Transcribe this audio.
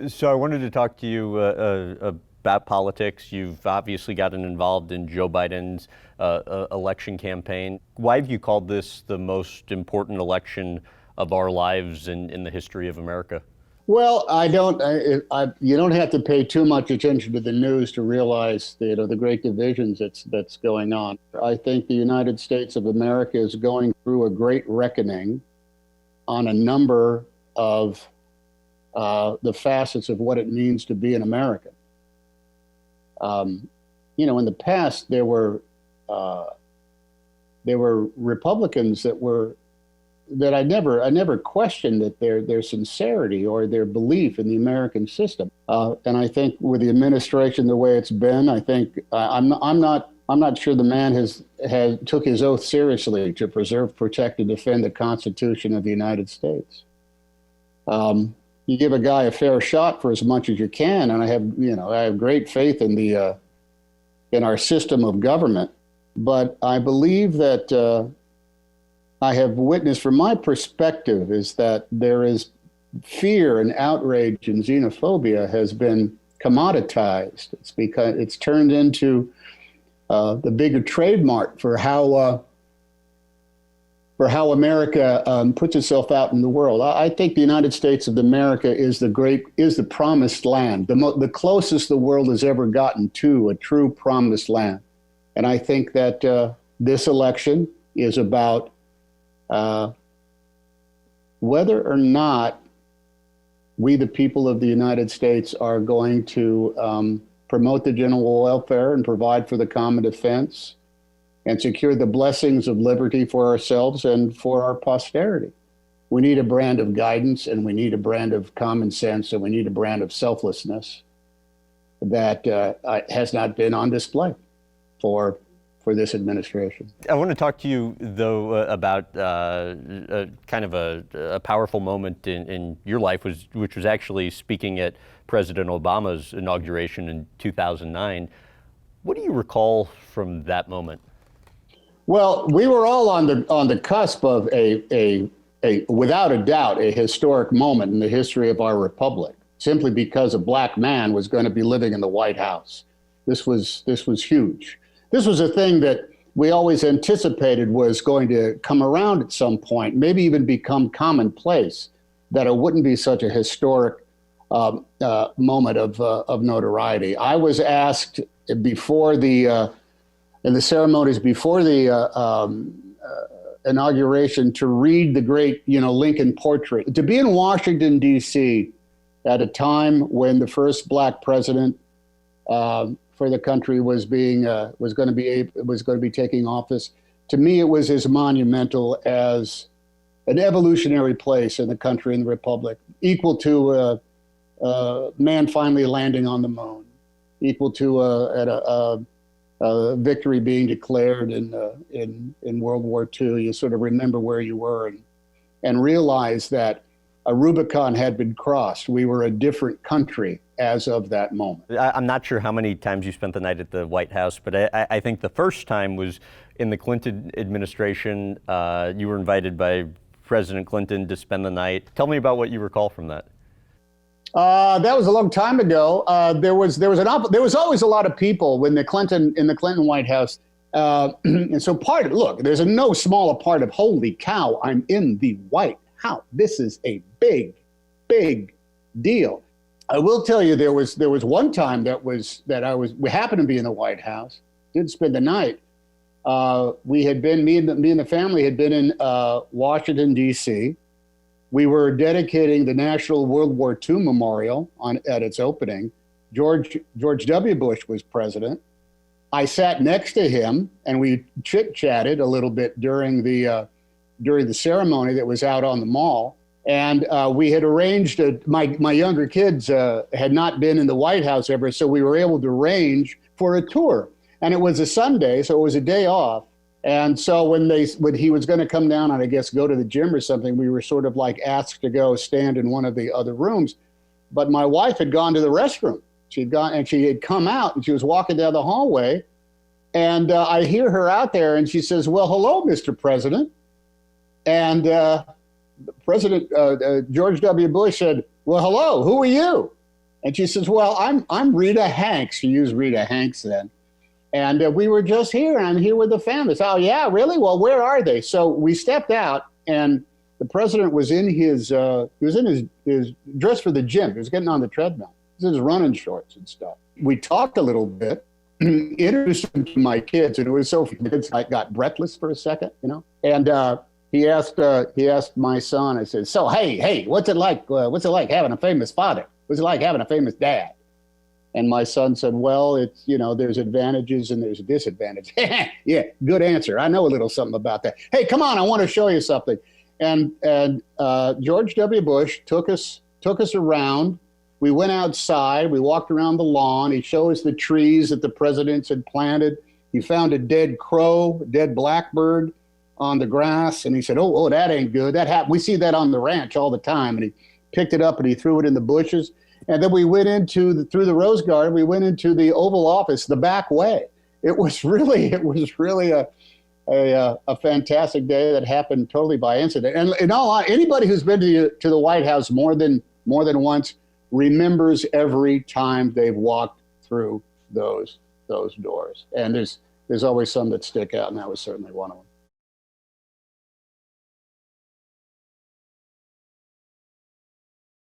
So I wanted to talk to you about politics. You've obviously gotten involved in Joe Biden's election campaign. Why have you called this the most important election of our lives in the history of America? Well, I don't. You don't have to pay too much attention to the news to realize the great divisions that's going on. I think the United States of America is going through a great reckoning on a number of the facets of what it means to be an American. In the past there were Republicans that I never questioned that their sincerity or their belief in the American system. And I think with the administration the way it's been, I think I'm not sure the man has took his oath seriously to preserve, protect, and defend the Constitution of the United States. You give a guy a fair shot for as much as you can, and I have great faith in our system of government. But I believe that I have witnessed, from my perspective, is that there is fear and outrage and xenophobia has been commoditized. It's because it's turned into the bigger trademark for how America puts itself out in the world. I think the United States of America is the promised land, the closest the world has ever gotten to a true promised land. And I think that this election is about whether or not we, the people of the United States, are going to promote the general welfare and provide for the common defense and secure the blessings of liberty for ourselves and for our posterity. We need a brand of guidance, and we need a brand of common sense, and we need a brand of selflessness that has not been on display for this administration. I want to talk to you, though, about kind of a powerful moment in your life, which was actually speaking at President Obama's inauguration in 2009. What do you recall from that moment? Well, we were all on the cusp of a without a doubt, a historic moment in the history of our republic, simply because a black man was going to be living in the White House. This was huge. This was a thing that we always anticipated was going to come around at some point, maybe even become commonplace, that it wouldn't be such a historic moment of notoriety. I was asked before in the ceremonies before the inauguration to read the great, Lincoln portrait, to be in Washington, D.C. at a time when the first black president for the country was going to be taking office. To me, it was as monumental as an evolutionary place in the country and the republic, equal to man finally landing on the moon, equal to a victory being declared in World War II. You sort of remember where you were and realize that a Rubicon had been crossed. We were a different country as of that moment. I'm not sure how many times you spent the night at the White House, but I think the first time was in the Clinton administration. You were invited by President Clinton to spend the night. Tell me about what you recall from that. That was a long time ago. There was always a lot of people in the Clinton White House. And so there's no smaller part of, holy cow, I'm in the White House. This is a big, big deal. I will tell you, there was one time we happened to be in the White House, didn't spend the night. Me and the family had been in Washington, D.C. We were dedicating the National World War II Memorial at its opening. George W. Bush was president. I sat next to him, and we chit-chatted a little bit during the ceremony that was out on the mall. And we had arranged, my younger kids had not been in the White House ever, so we were able to arrange for a tour. And it was a Sunday, so it was a day off. And so when he was going to come down and I guess go to the gym or something, we were sort of like asked to go stand in one of the other rooms. But my wife had gone to the restroom. She had come out and she was walking down the hallway. And I hear her out there and she says, "Well, hello, Mr. President." And President George W. Bush said, "Well, hello, who are you?" And she says, well, I'm Rita Hanks. She used Rita Hanks then. And we were just here. I'm here with the family. So, oh, yeah, really? Well, where are they? So we stepped out, and the president was in his dress for the gym. He was getting on the treadmill. He was in his running shorts and stuff. We talked a little bit, introduced him to my kids, and it was so funny. I got breathless for a second, you know. And he asked my son. I said, "So, hey, what's it like? What's it like having a famous father? What's it like having a famous dad?" And my son said, "Well, it's, you know, there's advantages and there's disadvantages." Yeah, good answer. I know a little something about that. Hey, come on, I want to show you something. And George W. Bush took us around. We went outside. We walked around the lawn. He showed us the trees that the presidents had planted. He found a dead crow, dead blackbird on the grass, and he said, "Oh, that ain't good. That happened. We see that on the ranch all the time." And he picked it up and he threw it in the bushes. And then we went through the Rose Garden. We went into the Oval Office the back way. It was really a fantastic day that happened totally by incident. And in all honesty, anybody who's been to the White House more than once remembers every time they've walked through those doors. And there's always some that stick out, and that was certainly one of them.